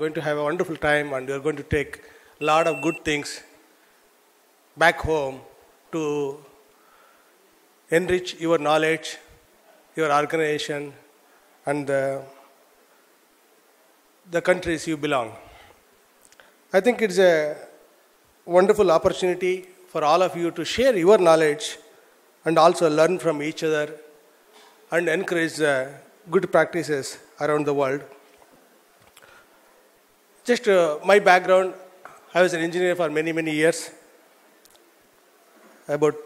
going to have a wonderful time and you're going to take a lot of good things back home to enrich your knowledge, your organization, and the countries you belong. I think it's a wonderful opportunity for all of you to share your knowledge and also learn from each other and encourage good practices around the world. Just my background, I was an engineer for many, many years. About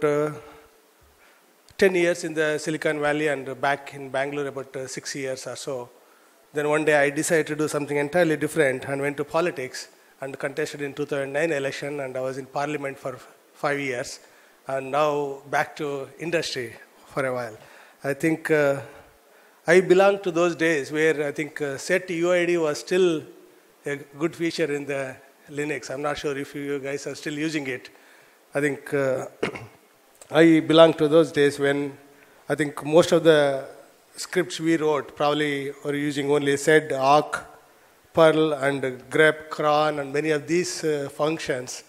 10 years in the Silicon Valley and back in Bangalore about 6 years or so. Then one day I decided to do something entirely different and went to politics and contested in 2009 election, and I was in parliament for 5 years and now back to industry for a while. I think I belong to those days where I think set UID was still a good feature in the Linux. I'm not sure if you guys are still using it. I think I belong to those days when I think most of the scripts we wrote probably were using only sed, awk, Perl, and grep, cron, and many of these functions.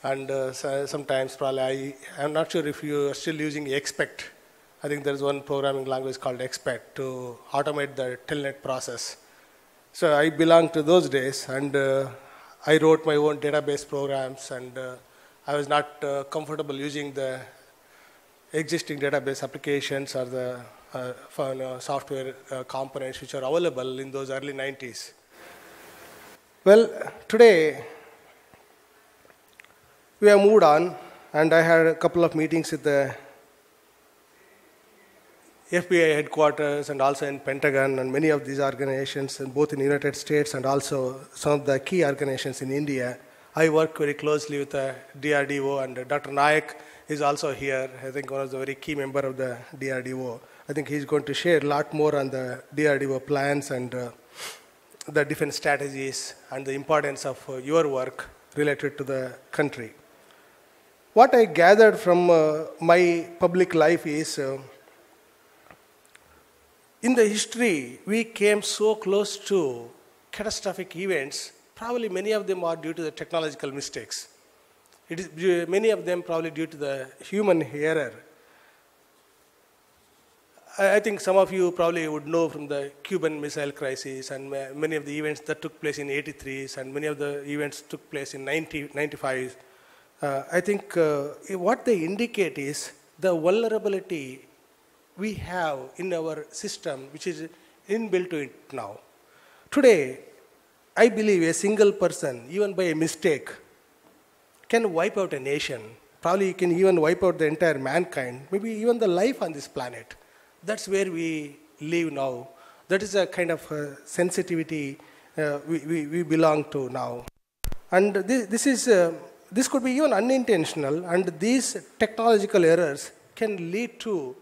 And sometimes probably I'm not sure if you are still using expect. I think there's one programming language called expect to automate the telnet process. So I belong to those days, and I wrote my own database programs, and I was not comfortable using the existing database applications or the software components which are available in those early 90s. Well, today we have moved on, and I had a couple of meetings with the FBI headquarters and also in Pentagon and many of these organizations, both in the United States and also some of the key organizations in India. I work very closely with the DRDO, and Dr. Nayak is also here. I think one of the very key member of the DRDO. I think he's going to share a lot more on the DRDO plans and the different strategies and the importance of your work related to the country. What I gathered from my public life is in the history, we came so close to catastrophic events. Probably many of them are due to the technological mistakes. It is many of them probably due to the human error. I think some of you probably would know from the Cuban Missile Crisis and many of the events that took place in 83 and many of the events took place in 95. I think what they indicate is the vulnerability we have in our system, which is inbuilt to it now. Today, I believe a single person, even by a mistake, can wipe out a nation. Probably can even wipe out the entire mankind, maybe even the life on this planet. That's where we live now. That is a kind of sensitivity we belong to now. And this could be even unintentional, and these technological errors can lead to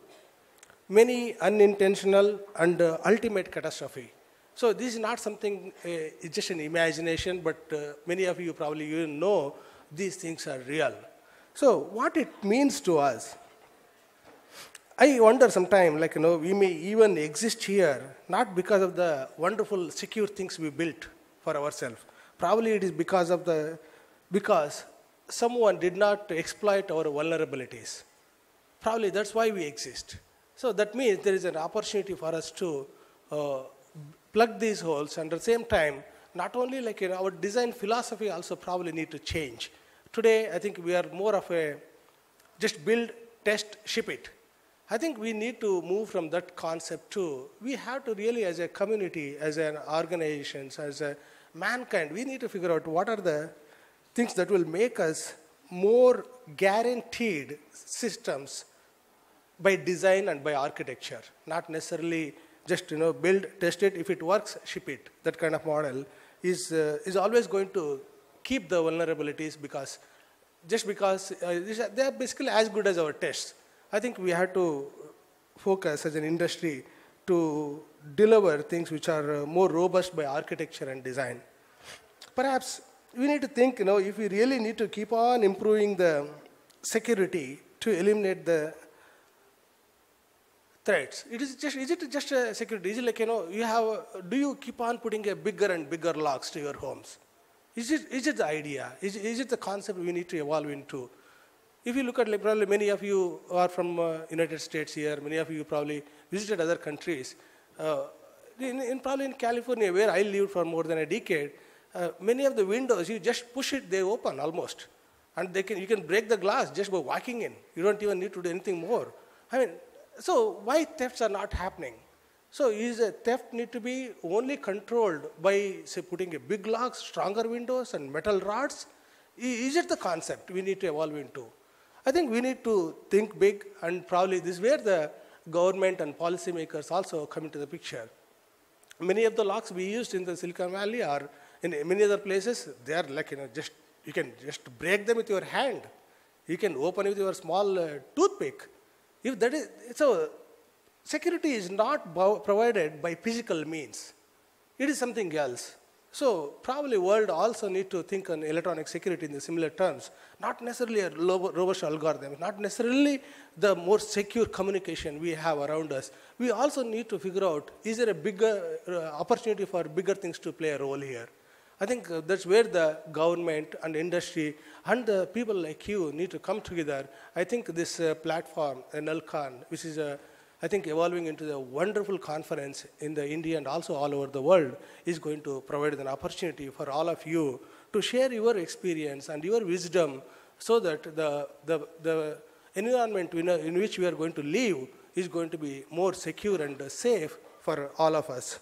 many unintentional and ultimate catastrophe. So this is not something, it's just an imagination, but many of you probably even know these things are real. So what it means to us, I wonder sometimes, we may even exist here, not because of the wonderful secure things we built for ourselves. Probably it is because someone did not exploit our vulnerabilities. Probably that's why we exist. So that means there is an opportunity for us to plug these holes, and at the same time, not only our design philosophy also probably need to change. Today, I think we are more of a just build, test, ship it. I think we need to move from that concept to, we have to really as a community, as an organization, as a mankind, we need to figure out what are the things that will make us more guaranteed systems by design and by architecture, not necessarily just build, test it, if it works, ship it. That kind of model is always going to keep the vulnerabilities because they are basically as good as our tests. I think we have to focus as an industry to deliver things which are more robust by architecture and design. Perhaps we need to think, if we really need to keep on improving the security to eliminate the threats. Is it just a security? Is it like, do you keep on putting a bigger and bigger locks to your homes? Is it the idea? Is it the concept we need to evolve into? If you look at, like, probably many of you are from United States here, many of you probably visited other countries. Probably in California, where I lived for more than a decade, many of the windows, you just push it, they open almost. And you can break the glass just by walking in. You don't even need to do anything more. So why thefts are not happening? So is a theft need to be only controlled by, say, putting a big locks, stronger windows, and metal rods? Is it the concept we need to evolve into? I think we need to think big, and probably this is where the government and policymakers also come into the picture. Many of the locks we used in the Silicon Valley or in many other places, they are like, you can just break them with your hand. You can open it with your small toothpick. If that is, so security is not provided by physical means. It is something else. So probably world also need to think on electronic security in the similar terms. Not necessarily a robust algorithm, not necessarily the more secure communication we have around us. We also need to figure out, is there a bigger opportunity for bigger things to play a role here? I think that's where the government and industry and the people like you need to come together. I think this platform, nullcon, which is I think evolving into a wonderful conference in the India and also all over the world, is going to provide an opportunity for all of you to share your experience and your wisdom, so that the environment in which we are going to live is going to be more secure and safe for all of us.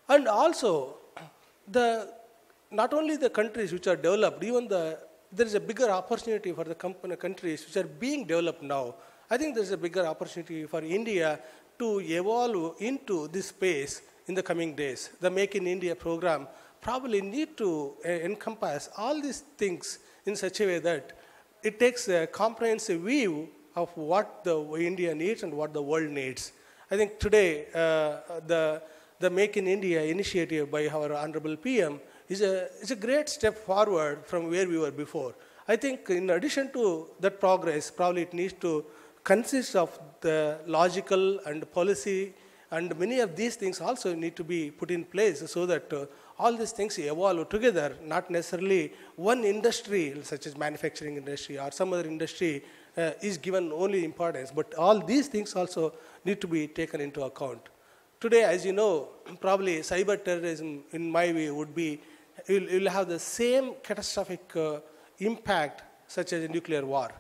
And also, not only the countries which are developed, even there is a bigger opportunity for the countries which are being developed now. I think there is a bigger opportunity for India to evolve into this space in the coming days. The Make in India program probably need to encompass all these things in such a way that it takes a comprehensive view of what the India needs and what the world needs. I think today the Make in India initiative by our Honorable PM is a great step forward from where we were before. I think in addition to that progress, probably it needs to consist of the logical and policy, and many of these things also need to be put in place so that all these things evolve together, not necessarily one industry such as manufacturing industry or some other industry is given only importance, but all these things also need to be taken into account. Today, as you know, probably cyber terrorism, in my view, would be, will have the same catastrophic impact such as a nuclear war.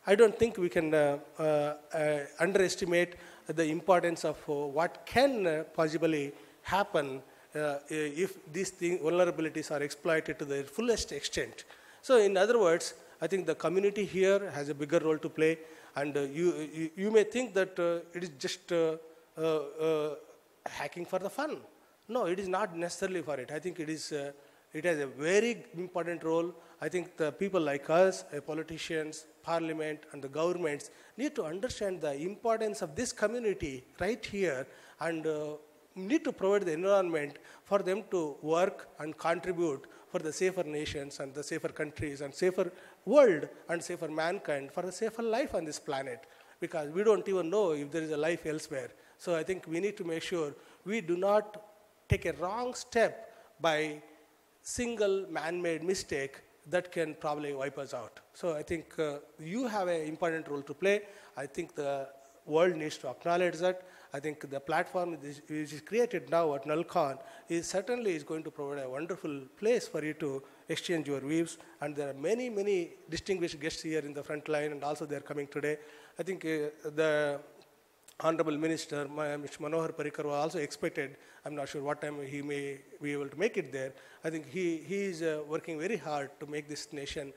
I don't think we can underestimate the importance of what can possibly happen if these vulnerabilities are exploited to their fullest extent. So in other words, I think the community here has a bigger role to play, and you may think that it is just hacking for the fun. No, it is not necessarily for it. I think it has a very important role. I think the people like us, politicians, parliament, and the governments need to understand the importance of this community right here, and need to provide the environment for them to work and contribute for the safer nations and the safer countries and safer world and safer mankind, for a safer life on this planet, because we don't even know if there is a life elsewhere. So I think we need to make sure we do not take a wrong step by single man-made mistake that can probably wipe us out. So I think you have an important role to play. I think the world needs to acknowledge that. I think the platform which is created now at nullcon certainly is going to provide a wonderful place for you to exchange your views. And there are many, many distinguished guests here in the front line, and also they are coming today. I think the Honorable Minister, Mr. Manohar Parrikar, was also expected. I'm not sure what time he may be able to make it there. I think he is working very hard to make this nation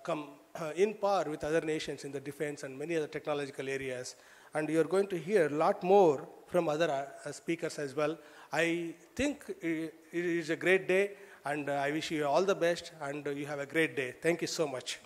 come in par with other nations in the defense and many other technological areas. And you're going to hear a lot more from other speakers as well. I think it is a great day, and I wish you all the best, and you have a great day. Thank you so much.